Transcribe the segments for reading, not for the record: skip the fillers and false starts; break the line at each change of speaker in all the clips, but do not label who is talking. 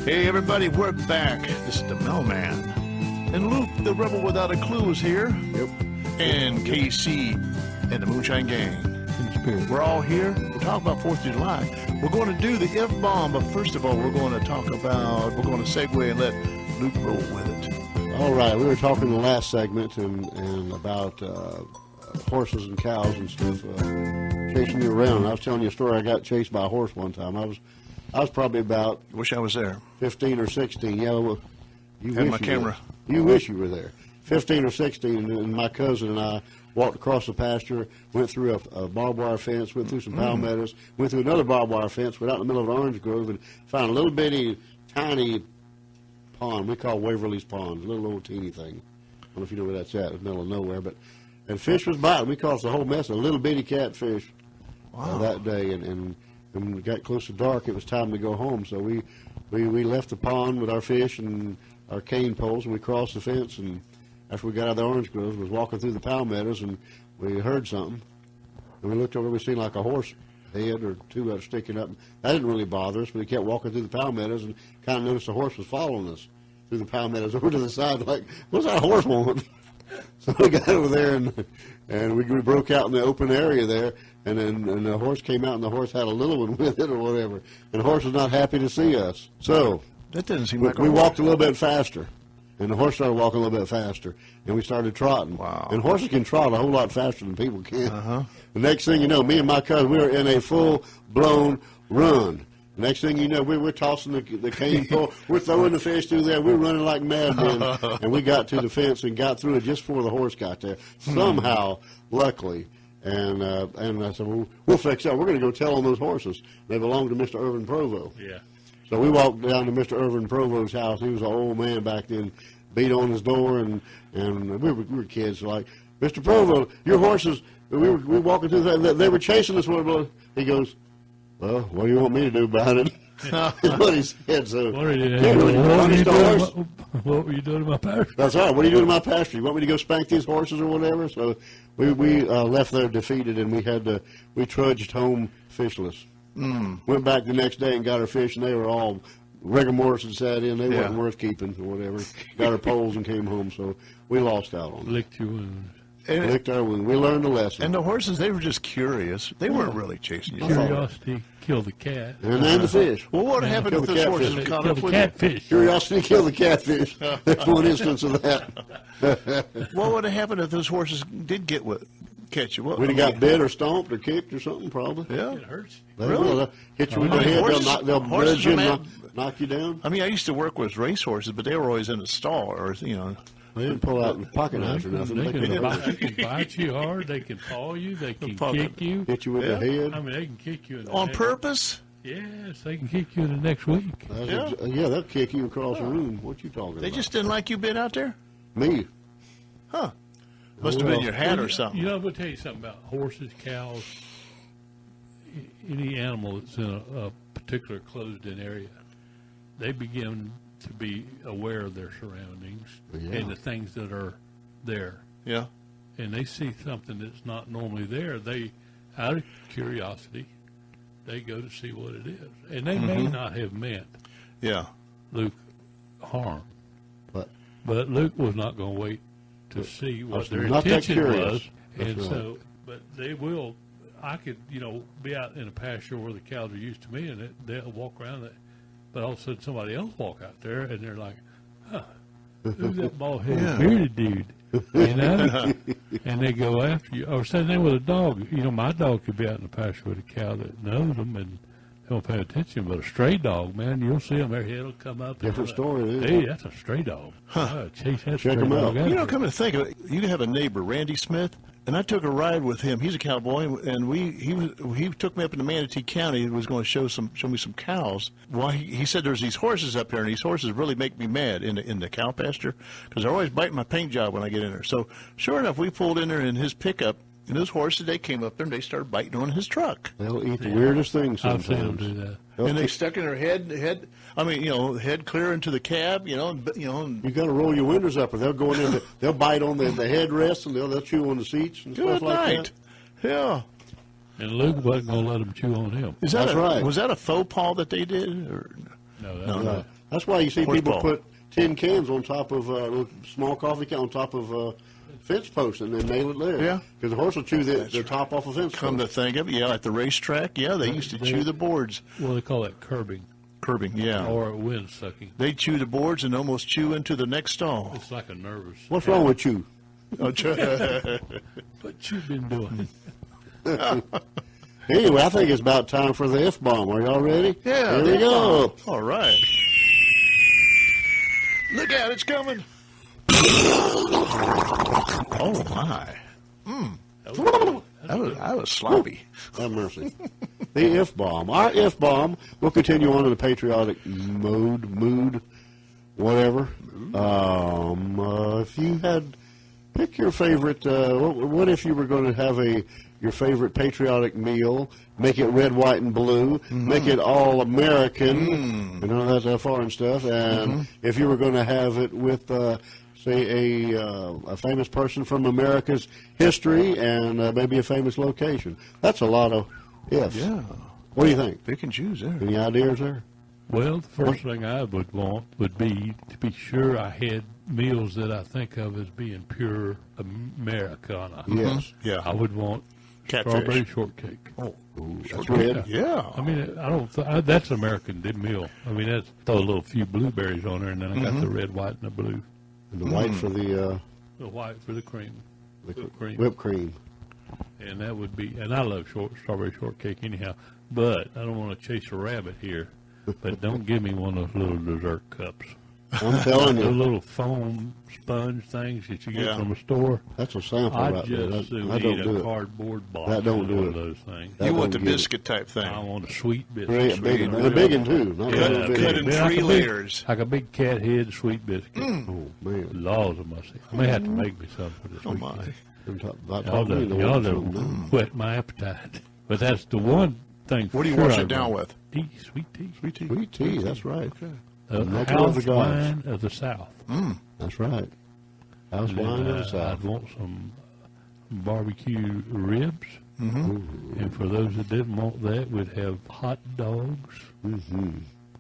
Hey everybody, we're back. This is the Mailman. And Luke, the rebel without a clue, is here.
Yep.
And KC and the Moonshine Gang. We're all here. We're talking about 4th of July. We're going to do the F-bomb, but first of all, we're going to segue and let Luke roll with it.
All right, we were talking in the last segment and about horses and cows and stuff chasing you around. I was telling you a story. I got chased by a horse one time. I was probably about...
Wish I was there.
15 or 16. Yeah, well, you
had
wish
my
you
camera.
You wish you were there. 15 or 16, and my cousin and I walked across the pasture, went through a barbed wire fence, went through some palmettos, went through another barbed wire fence, went out in the middle of an orange grove, and found a little bitty, tiny pond. We call Waverly's Pond, a little old teeny thing. I don't know if you know where that's at, in the middle of nowhere, and fish was biting. We caught the whole mess of little bitty catfish that day, and when we got close to dark, it was time to go home. So we left the pond with our fish and our cane poles, and we crossed the fence. And after we got out of the orange groves, we was walking through the palmettos, and we heard something. And we looked over, we seen like a horse head or two of it sticking up. That didn't really bother us, but we kept walking through the palmettos and kind of noticed the horse was following us through the palmettos over to the side, like, what's that horse want? So we got over there, and we broke out in the open area there, and the horse came out, and the horse had a little one with it or whatever. And the horse was not happy to see us. So
that doesn't seem like
we walked a little bit faster, and the horse started walking a little bit faster, and we started trotting.
Wow.
And horses can trot a whole lot faster than people can. The next thing you know, me and my cousin, we were in a full-blown run. Next thing you know, we're tossing the cane pole. We're throwing the fish through there. We're running like madmen. And we got to the fence and got through it just before the horse got there. Somehow, luckily. And I said, well, we'll fix that. We're going to go tell on those horses. They belong to Mr. Irvin Provo.
Yeah.
So we walked down to Mr. Irvin Provo's house. He was an old man back then. Beat on his door, and we were kids. So like, Mr. Provo, your horses, we were walking through there. They were chasing us. He goes, well, what do you want me to do about it? That's what he said. So,
what were you doing in my pasture?
That's right. What are you doing in my pasture? You want me to go spank these horses or whatever? So we left there defeated, and we trudged home fishless. Went back the next day and got our fish, and they were all rigor mortis sat in. They weren't worth keeping or whatever. Got our poles and came home. So we lost out on it.
Licked your wounds.
Licked our wound. We learned a lesson.
And the horses, they were just curious. They weren't really chasing you.
Curiosity killed the cat.
And then the fish.
Well, what happened if those horses had caught up with
catfish?
Curiosity killed the catfish. There's one instance of that.
What would have happened if those horses did catch you?
We'd have got bit or stomped or kicked or something, probably.
Yeah.
It hurts.
They'll hit you with their head. They'll nudge you and knock you down.
I mean, I used to work with race horses, but they were always in a stall or,
They didn't pull out pocket knives or nothing.
They can bite you hard. They can paw you. They can kick you.
Hit you with the head.
I mean, they can kick you in the
on
neck.
Purpose?
Yes, they can kick you in the next week.
Yeah, they'll kick you across the room. What you talking about?
They just didn't like you being out there?
Me.
Huh. Must have been your hat or something.
You know, I'm going to tell you something about horses, cows, any animal that's in a particular closed-in area. They begin to be aware of their surroundings and the things that are there.
Yeah.
And they see something that's not normally there. They, out of curiosity, they go to see what it is. And they may not have meant Luke harm. But Luke was not going to wait to see what their intention was. And so, but they will, I could, be out in a pasture where the cows are used to me, and they'll walk around it. But all of a sudden, somebody else walk out there, and they're like, "Huh, who's that bald-headed, bearded dude?" And they go after you. Or same thing with a dog. My dog could be out in the pasture with a cow that knows them, and they don't pay attention. But a stray dog, man, you'll see them. Their head will come up.
Different story.
Hey, that's a stray dog. Chase that
Check
stray
him
dog
out.
Come to think of it, you have a neighbor, Randy Smith, and I took a ride with him. He's a cowboy, and he took me up into Manatee County and was going to show me some cows. Well, he said there's these horses up here, and these horses really make me mad in the cow pasture because they're always biting my paint job when I get in there. So sure enough, we pulled in there in his pickup, and those horses, they came up there and they started biting on his truck.
They'll eat the weirdest things
I've
sometimes.
seen them do that.
And they stuck in their head, head clear into the cab, And,
You got to roll your windows up, or they'll go in. They'll bite on the headrests, and they'll chew on the seats and
good
stuff like
night.
that.
Yeah.
And Luke wasn't going to let them chew on him.
Is that
That's right.
Was that a faux pas that they did? Or?
No,
That's why you see
Horse
people
ball.
put tin cans on top of small coffee can on top of fence posts and then nail it there.
Yeah.
Because the horse will chew the top off a fence
Come to
post.
think of it, yeah, at the racetrack, yeah, they used to chew the boards.
Well, they call that curbing
Curbing, yeah.
or wind sucking.
They chew the boards and almost chew into the next stall.
It's like a nervous.
What's wrong with you?
What you been doing?
Anyway, I think it's about time for the F-bomb. Are y'all ready?
Yeah.
Here we go.
All right. Look out, it's coming. Oh, my. That was sloppy.
Have mercy. The F-bomb. Our F-bomb will continue on in the patriotic mood, whatever. If you had, pick your favorite, what if you were going to have your favorite patriotic meal, make it red, white, and blue, make it all American, and none of that foreign stuff, and if you were going to have it with, say, a famous person from America's history and maybe a famous location. That's a lot of ifs.
Yeah.
What do you think?
Pick and choose there.
Any ideas there?
Well, the first thing I would want would be to be sure I had meals that I think of as being pure Americana.
Yes.
Yeah.
I would want
Catfish.
strawberry shortcake.
Oh,
That's red.
yeah.
I mean, I don't. That's American meal. I mean, that's throw a little few blueberries on there, and then I got the red, white, and the blue.
And the white for the
The white for the cream. Whipped cream.
whipped cream.
And that would be. And I love strawberry shortcake anyhow. But I don't want to chase a rabbit here. But don't give me one of those little dessert cups.
I'm telling
The
you,
little foam sponge things that you get
Yeah.
from a store.
that's a sample
I
right there.
just
That
need
don't
a
do it.
cardboard box.
That don't
of
do
one
it.
of those things.
That
You
don't
want the
get it.
biscuit type thing.
I want a sweet biscuit.
Great, big, and the big one too. Not
Cut-
the little
cut
bitty.
in three layers.
Like a big cat head sweet biscuit.
Oh man!
Laws of mercy. I may have to make me some for this
Oh,
weekend.
my.
I'm about
Y'all
talking to
done,
the
y'all
ones
done
from-
whet my appetite. But that's the one thing.
What do you
sure
wash
I
it down
want.
with?
Tea, sweet tea.
Sweet tea.
Sweet tea. That's right.
The
Make it with
house
the gods.
wine of the South.
That's right. House
And,
wine of the
I'd
South.
want some barbecue ribs. And for those that didn't want that, we'd have hot dogs.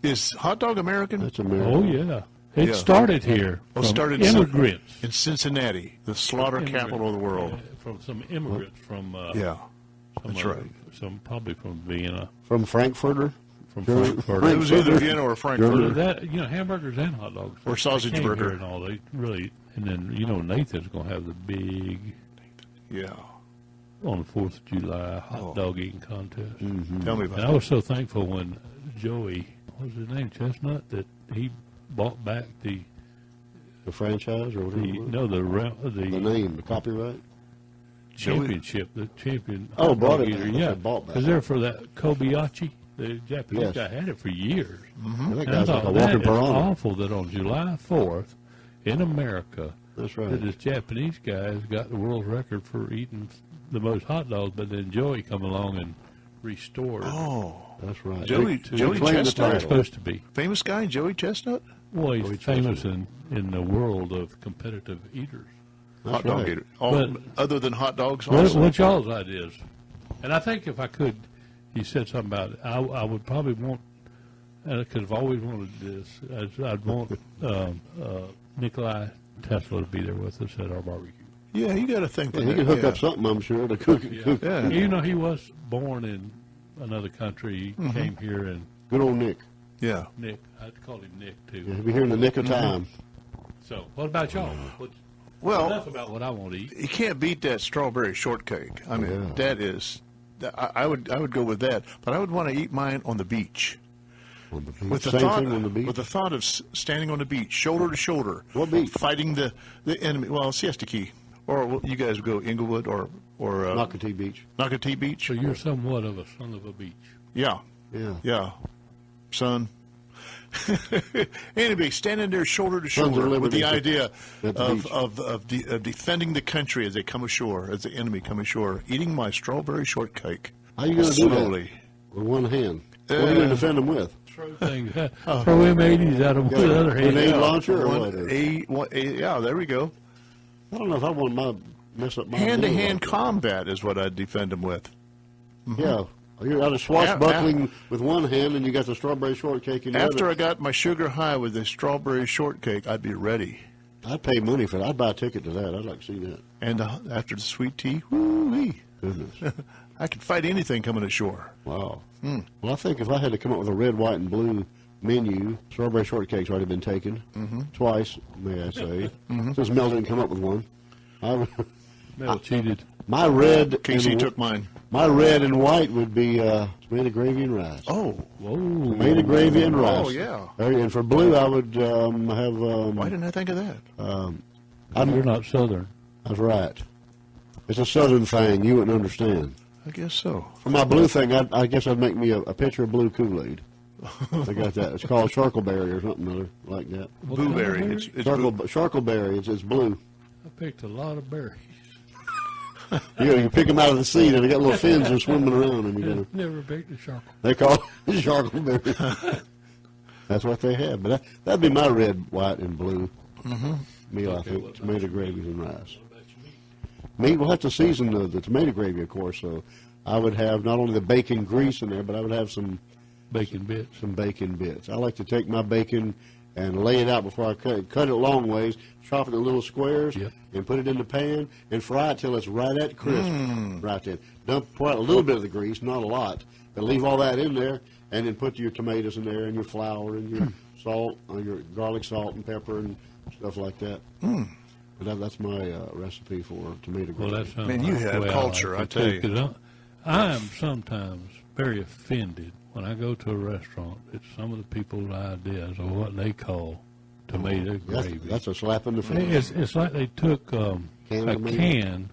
Is hot dog American?
That's American.
Oh, yeah. It
Yeah.
started here
Oh,
from
started in
immigrants.
in Cincinnati, the slaughter capital of the world.
From some immigrants from
Yeah,
some
that's
other-
right.
Some probably from Vienna,
From Frankfurter.
from
German-
Frankfurt.
It was either Vienna or Frankfurt.
That hamburgers and hot dogs
Or sausage
they came
burger.
here and all they really. And then Nathan's gonna have the big
Yeah.
on the 4th of July hot dog eating contest.
Tell me about
And I
that.
was so thankful when Joey, what was his name, Chestnut, that he bought back the
The franchise or whatever. it was. The name, the copyright.
championship, the champion.
Oh,
hot
bought
dog
it
eater,
back.
yeah,
Okay, bought back.
because they're for that Kobayashi. The Japanese
Yes.
guy had it for years.
That
And I
guy's like
thought
a
that
walking
is
piranha.
awful that on July 4th in America,
That's
that
right.
this Japanese guy has got the world record for eating the most hot dogs, but then Joey come along and restored.
Oh,
That's right.
Joey
Claim the
Chestnut.
It's
title.
supposed to be.
famous guy, Joey Chestnut.
Well, he's famous in the world of competitive eaters.
Hot
That's
dog
right.
eater. Oh,
But-
other than hot dogs,
What,
also.
what's y'all's ideas? And I think if I could, he said something about it. I would probably want, because I've always wanted this. I'd want Nikolai Tesla to be there with us at our barbecue.
Yeah, you got to think.
Yeah,
of
he
that,
can hook
yeah.
up something, I'm sure, to cook.
Yeah.
He was born in another country. He came here, and
Good old Nick.
Yeah.
Nick, I'd call him Nick too.
Yeah, he'll be here in the nick of time.
So, what about y'all?
Well,
Enough about what I want to eat.
you can't beat that strawberry shortcake. I mean,
Yeah.
that is. I would go with that, but I would want to eat mine on the beach.
On the beach.
With the
Same
thought,
thing on the beach.
with the thought of standing on the beach, shoulder to shoulder,
What beach?
fighting the enemy. Well, Siesta Key, or you guys go Inglewood or
Nocatee Beach.
Nocatee Beach.
So you're somewhat of a son of a beach.
Yeah,
Yeah.
yeah, son. Anyway, standing there shoulder to
Sons of
shoulder with the
Liberty
idea
at the beach.
of defending the country as they come ashore, as the enemy come ashore, eating my strawberry shortcake.
How you going to do
slowly?
that? With one hand. What are you going to defend them with?
Throw things, throw M80s at them with the other hand.
Grenade launcher or
One,
what?
yeah, there we go.
I don't know if I want to mess up my
Hand to
deal
hand
like that.
combat is what I'd defend them with.
Yeah. You're out of swashbuckling with one hand, and you got the strawberry shortcake in the
After
other.
I got my sugar high with the strawberry shortcake, I'd be ready.
I'd pay money for that. I'd buy a ticket to that. I'd like to see that.
And after the sweet tea, woo-wee.
Goodness.
I could fight anything coming ashore.
Wow. Well, I think if I had to come up with a red, white, and blue menu, strawberry shortcake's already been taken twice, may I say. Since Mel didn't come up with one.
Mel cheated.
My red.
Casey took mine.
My red and white would be tomato gravy and rice.
Oh.
Whoa.
Tomato gravy and rice.
Oh, yeah.
And for blue, I would have.
Why didn't I think of that?
You're not Southern.
That's right. It's a Southern thing. You wouldn't understand.
I guess so.
For my blue thing, I guess I'd make me a pitcher of blue Kool-Aid. I got that. It's called Charkleberry or something other like that.
Blueberry. It's blue.
Charkleberry. It's blue.
I picked a lot of berries.
You pick them out of the seed, and they got little fins that are swimming around. And you
Never picked a shark.
they call it Charkleberry. That's what they have. But that'd be my red, white, and blue meal, I think. Tomato gravy and rice.
What about your meat?
Meat, we'll have to season the tomato gravy, of course. So I would have not only the bacon grease in there, but I would have some
Bacon bits.
bacon bits. I like to take my bacon and lay it out before I cut it. Cut it long ways, chop it in little squares, and put it in the pan and fry it till it's right at crisp. Right then. Pour out a little bit of the grease, not a lot, but leave all that in there, and then put your tomatoes in there and your flour and your salt, your garlic, salt, and pepper and stuff like that. But that's my recipe for tomato gravy.
Well, that sounds
Man, you
like the
have
way
culture,
I
I
like
tell
it, 'cause I am sometimes very offended when I go to a restaurant at some of the people's ideas of what they call tomato gravy.
That's a slap in the face.
It's like they took a
tomato?
can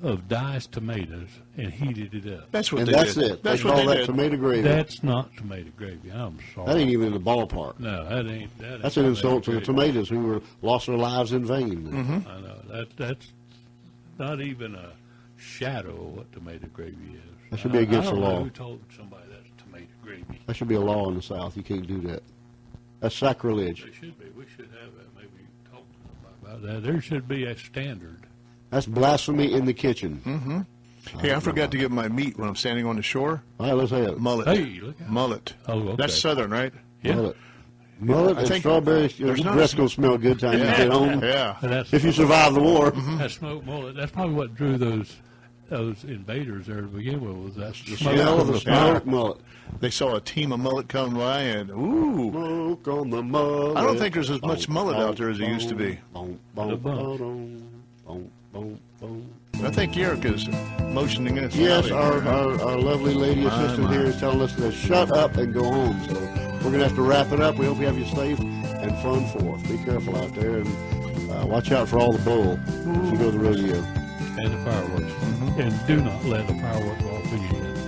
of diced tomatoes and heated it up.
That's what
And
they
that's
did.
it.
That's
They
what
call
they
that
did.
tomato gravy.
That's not tomato gravy. I'm sorry.
That ain't even in the ballpark.
No, that ain't.
That's an insult to the
tomato gravy.
tomatoes who were lost their lives in vain.
I know that's not even a shadow of what tomato gravy is.
That should be against
I don't
the
know
law.
Who told somebody that's tomato gravy?
That should be a law in the South. You can't do that. That's sacrilege.
They should be. We should have that. Maybe talk to them about that. There should be a standard.
That's blasphemy in the kitchen.
Hey, I forgot to get my meat when I'm standing on the shore.
All right, let's have it.
Mullet.
Hey, look out.
Mullet.
Oh, okay.
That's Southern, right?
Yeah.
Mullet. Mullet
I
and
think
strawberries.
there's not
Breast
a-
gonna smell good time you get home.
Yeah.
And that's
If you survive the war.
that smoked mullet. That's probably what drew those invaders there to begin with. Was that smoke
Smell of
from
the
the
smoked mullet.
They saw a team of mullet come by, and ooh,
Smoke on the mullet.
I don't think there's as much mullet out there as there used to be.
Boom,
A
boom,
bunch.
boom, boom, boom, boom.
I think Erica's motioning us.
Yes,
out.
our lovely lady assistant here is telling us to shut up and go home. So we're going to have to wrap it up. We hope you have you safe and fun 4th. Be careful out there and watch out for all the bull as you go to the rodeo.
and the fireworks. And do not let the fireworks go off in your head.